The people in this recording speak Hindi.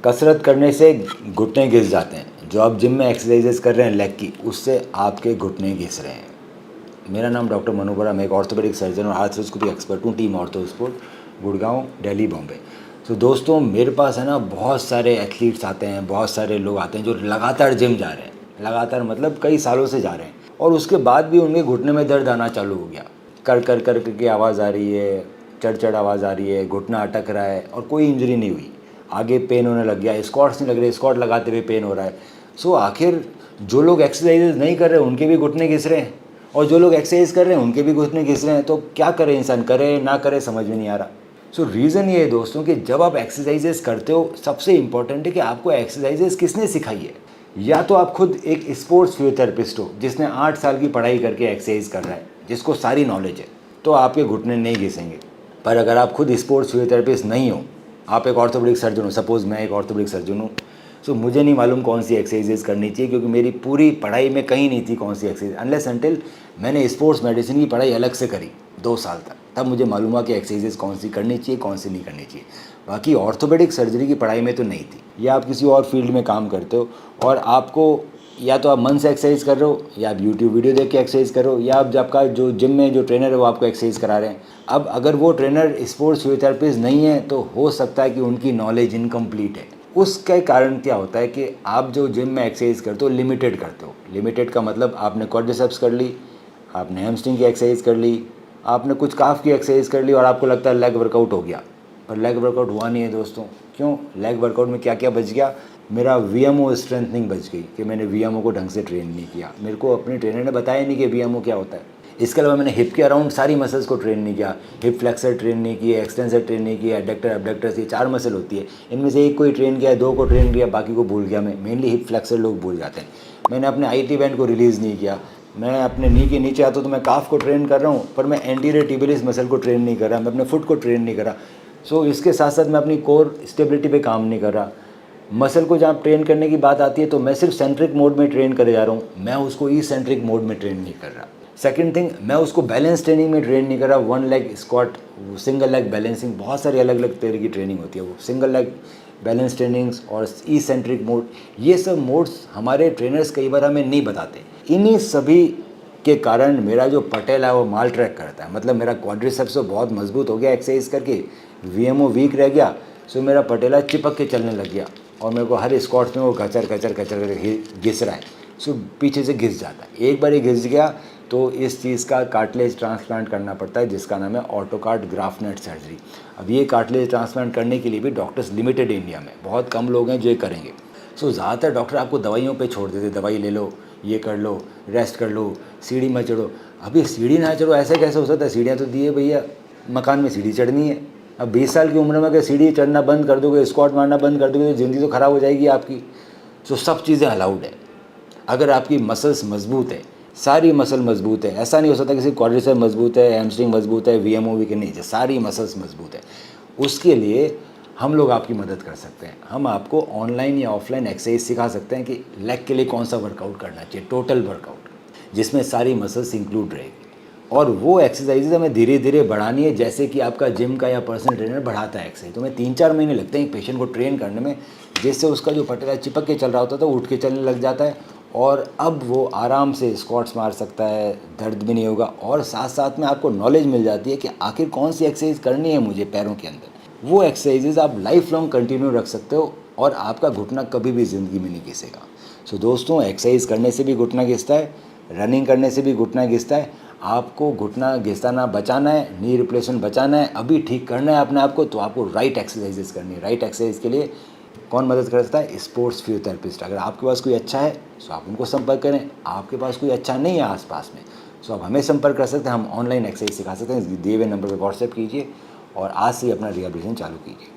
कसरत करने से घुटने घिस जाते हैं। जो आप जिम में एक्सरसाइजेस कर रहे हैं लेग की, उससे आपके घुटने घिस रहे हैं। मेरा नाम डॉक्टर मनु बरा, मैं एक ऑर्थोपेडिक सर्जन और आर्थ्रोस्कोपी एक्सपर्ट हूँ, team ortho sport, Gurgaon, Delhi, Bombay. तो दोस्तों, मेरे पास है ना बहुत सारे एथलीट्स आते हैं, बहुत सारे लोग आते हैं जो लगातार जिम जा रहे हैं, लगातार मतलब कई सालों से जा रहे हैं, और उसके बाद भी उनके घुटने में दर्द आना चालू हो गया। कर कर कर की आवाज़ आ रही है, चढ़ चढ़ आवाज़ आ रही है, घुटना अटक रहा है और कोई इंजरी नहीं हुई। आगे पेन होने लग गया, स्क्वाट्स नहीं लग रहे, स्क्वाट लगाते हुए पेन हो रहा है। सो आखिर जो लोग एक्सरसाइजेज नहीं कर रहे उनके भी घुटने घिस रहे हैं, और जो लोग एक्सरसाइज कर रहे हैं उनके भी घुटने घिस रहे हैं। तो क्या करे इंसान, करे ना करे समझ में नहीं आ रहा। सो रीज़न ये है दोस्तों कि जब आप एक्सरसाइजेस करते हो, सबसे इंपॉर्टेंट है कि आपको एक्सरसाइजेस किसने सिखाई है। या तो आप खुद एक स्पोर्ट्स फिजियोथेरेपिस्ट हो जिसने 8 साल की पढ़ाई करके एक्सरसाइज कर रहा है, जिसको सारी नॉलेज है, तो आपके घुटने नहीं घिसेंगे। पर अगर आप खुद स्पोर्ट्स फिजियोथेरेपिस्ट नहीं हो, आप एक ऑर्थोपेडिक सर्जन हो, सपोज़ मैं एक ऑर्थोपेडिक सर्जन हूँ, सो मुझे नहीं मालूम कौन सी एक्सरसाइजेज करनी चाहिए, क्योंकि मेरी पूरी पढ़ाई में कहीं नहीं थी कौन सी एक्सरसाइज, अनलेस अनटिल मैंने स्पोर्ट्स मेडिसिन की पढ़ाई अलग से करी 2 साल तक, तब मुझे मालूम हुआ कि एक्सरसाइजेज कौन सी करनी चाहिए, कौन सी नहीं करनी चाहिए। बाकी ऑर्थोपेडिक सर्जरी की पढ़ाई में तो नहीं थी। या आप किसी और फील्ड में काम करते हो और आपको, या तो आप मन से एक्सरसाइज कर रहे हो, या आप यूट्यूब वीडियो देख के एक्सरसाइज कर रहे हो, या आप आपका जो जिम में जो ट्रेनर है वो आपको एक्सरसाइज करा रहे हैं। अब अगर वो ट्रेनर स्पोर्ट्स फिजियोथेरेपिस्ट नहीं है तो हो सकता है कि उनकी नॉलेज इनकम्प्लीट है। उसके कारण क्या होता है कि आप जो जिम में एक्सरसाइज करते हो लिमिटेड करते हो। लिमिटेड का मतलब आपने क्वाड्रिसेप्स कर ली, आपने हैमस्ट्रिंग की एक्सरसाइज कर ली, आपने कुछ काफ की एक्सरसाइज कर ली और आपको लगता है लेग वर्कआउट हो गया, पर लेग वर्कआउट हुआ नहीं है दोस्तों। क्यों? लेग वर्कआउट में क्या क्या बच गया? मेरा वीएमओ स्ट्रेंथनिंग बच गई, कि मैंने वीएमओ को ढंग से ट्रेन नहीं किया। मेरे को अपने ट्रेनर ने बताया नहीं कि वीएमओ क्या होता है। इसके अलावा मैंने हिप के अराउंड सारी मसल्स को ट्रेन नहीं किया। हिप फ्लेक्सर ट्रेन नहीं किए, एक्सटेंसर ट्रेन नहीं किया, एडक्टर एबडक्टर्स, ये 4 मसल होती है, इनमें से एक को ही ट्रेन किया, 2 को ट्रेन किया, बाकी को भूल गया मैं। मेनली हिप फ्लेक्सर लोग भूल जाते हैं। मैंने अपने आईटी बैंड को रिलीज़ नहीं किया। मैं अपने नी के नीचे आता तो मैं काफ को ट्रेन कर रहा हूँ, पर मैं एंटीरियर टिबियलिस मसल को ट्रेन नहीं कर रहा, मैं अपने फुट को ट्रेन नहीं कर रहा। सो इसके साथ साथ मैं अपनी कोर स्टेबिलिटी पे काम नहीं कर रहा। मसल को जहाँ ट्रेन करने की बात आती है तो मैं सिर्फ सेंट्रिक मोड में ट्रेन करे जा रहा हूँ, मैं उसको ई सेंट्रिक मोड में ट्रेन नहीं कर रहा। सेकंड थिंग, मैं उसको बैलेंस ट्रेनिंग में ट्रेन नहीं कर रहा। 1 leg squat, single leg balancing, बहुत सारी अलग अलग तरह की ट्रेनिंग होती है। वो सिंगल लेग बैलेंस ट्रेनिंग्स और ई सेंट्रिक मोड, ये सब मोड्स हमारे ट्रेनर्स कई बार हमें नहीं बताते। इन्हीं सभी के कारण मेरा जो पटेला है वो माल ट्रैक करता है। मतलब मेरा क्वाड्रिसेप्स तो बहुत मजबूत हो गया एक्सरसाइज करके, वीएमओ वीक रह गया, सो मेरा पटेला चिपक के चलने लग गया और मेरे को हर स्क्वाट्स में वो कचर कचर कचर कर घिस रहा है। सो पीछे से घिस जाता है। एक बार ये घिस गया तो इस चीज़ का कार्टिलेज ट्रांसप्लांट करना पड़ता है, जिसका नाम है ऑटोकार्ड ग्राफ्टनेट सर्जरी। अब ये कार्टिलेज ट्रांसप्लांट करने के लिए भी डॉक्टर्स लिमिटेड इंडिया में, बहुत कम लोग हैं जो ये करेंगे। सो ज़्यादातर डॉक्टर आपको दवाइयों पे छोड़ देते, दवाई ले लो, ये कर लो, रेस्ट कर लो, सीढ़ी में चढ़ो। अभी सीढ़ी ना चढ़ो ऐसे कैसे हो सकता है? सीढ़ियाँ तो दी है भैया, मकान में सीढ़ी चढ़नी है। अब 20 साल की उम्र में अगर सीढ़ी चढ़ना बंद कर दोगे, स्क्वाट मारना बंद कर दोगे, तो ज़िंदगी तो ख़राब हो जाएगी आपकी। सो सब चीज़ें अलाउड है अगर आपकी मसल्स मजबूत है, सारी मसल मजबूत है। ऐसा नहीं हो सकता किसी क्वाड्रिसेप मजबूत है, हैमस्ट्रिंग मजबूत है, वीएमओ वीक नहीं, सारी मसल्स मजबूत है। उसके लिए हम लोग आपकी मदद कर सकते हैं। हम आपको ऑनलाइन या ऑफलाइन एक्सरसाइज सिखा सकते हैं कि लेग के लिए कौन सा वर्कआउट करना चाहिए, टोटल वर्कआउट जिसमें सारी मसल्स इंक्लूड रहेगी। और वो एक्सरसाइजेज हमें धीरे धीरे बढ़ानी है, जैसे कि आपका जिम का या पर्सनल ट्रेनर बढ़ाता है एक्सरसाइज। तो मैं 3-4 महीने लगते हैं एक पेशेंट को ट्रेन करने में, जिससे उसका जो पटेला चिपक के चल रहा होता था उठ के चलने लग जाता है, और अब वो आराम से स्क्वाट्स मार सकता है, दर्द भी नहीं होगा। और साथ साथ में आपको नॉलेज मिल जाती है कि आखिर कौन सी एक्सरसाइज करनी है मुझे पैरों के अंदर। वो एक्सरसाइजेज आप लाइफ लॉन्ग कंटिन्यू रख सकते हो और आपका घुटना कभी भी ज़िंदगी में नहीं घिसेगा। सो दोस्तों, एक्सरसाइज करने से भी घुटना घिसता है, रनिंग करने से भी घुटना घिसता है। आपको घुटना घिसाना बचाना है, नी रिप्लेसमेंट बचाना है, अभी ठीक करना है अपने आप को, तो आपको राइट एक्सरसाइजेस करनी है। राइट एक्सरसाइज के लिए कौन मदद कर सकता है? Sports physiotherapist. अगर आपके पास कोई अच्छा है तो आप उनको संपर्क करें। आपके पास कोई अच्छा नहीं है आसपास में, तो आप हमें संपर्क कर सकते हैं। हम ऑनलाइन एक्सरसाइज सिखा सकते हैं। दिए हुए नंबर पर व्हाट्सएप कीजिए और आज से ही अपना रिहैबिलिटेशन चालू कीजिए।